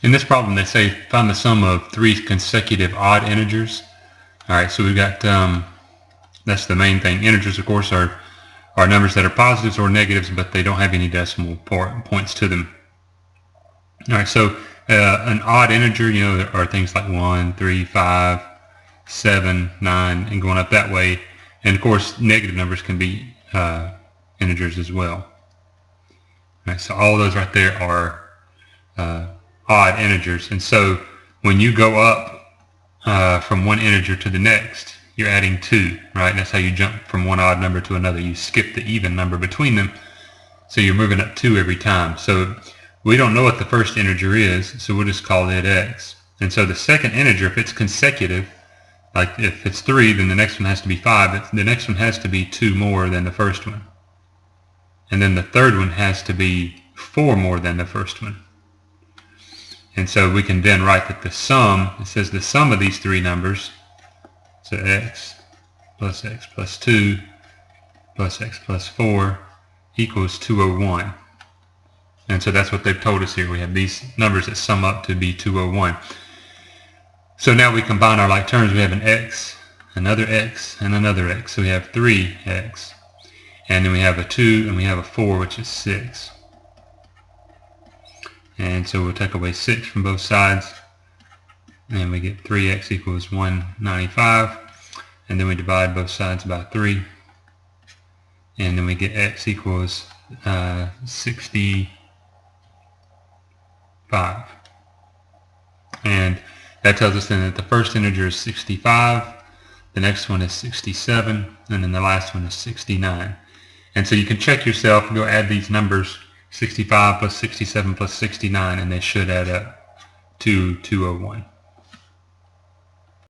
In this problem, they say find the sum of 3 consecutive odd integers. All right, so we've got, that's the main thing. Integers, of course, are numbers that are positives or negatives, but they don't have any decimal points to them. All right, so an odd integer, you know, are things like 1, 3, 5, 7, 9, and going up that way. And of course, negative numbers can be integers as well. All right, so all of those right there are odd integers. And so when you go up from one integer to the next, you're adding 2, right? That's how you jump from one odd number to another. You skip the even number between them. So you're moving up 2 every time. So we don't know what the first integer is, so we'll just call it x. And so the second integer, if it's consecutive, like if it's 3, then the next one has to be 5. The next one has to be 2 more than the first one. And then the third one has to be 4 more than the first one. And so we can then write that the sum, it says the sum of these 3 numbers, so x plus 2 plus x plus 4 equals 201. And so that's what they've told us here. We have these numbers that sum up to be 201. So now we combine our like terms. We have an x, another x, and another x. So we have 3x. And then we have a 2 and we have a 4, which is 6. And so we'll take away 6 from both sides. And we get 3x equals 195. And then we divide both sides by 3. And then we get x equals 65. And that tells us then that the first integer is 65, the next one is 67, and then the last one is 69. And so you can check yourself, go add these numbers, 65 plus 67 plus 69, and they should add up to 201.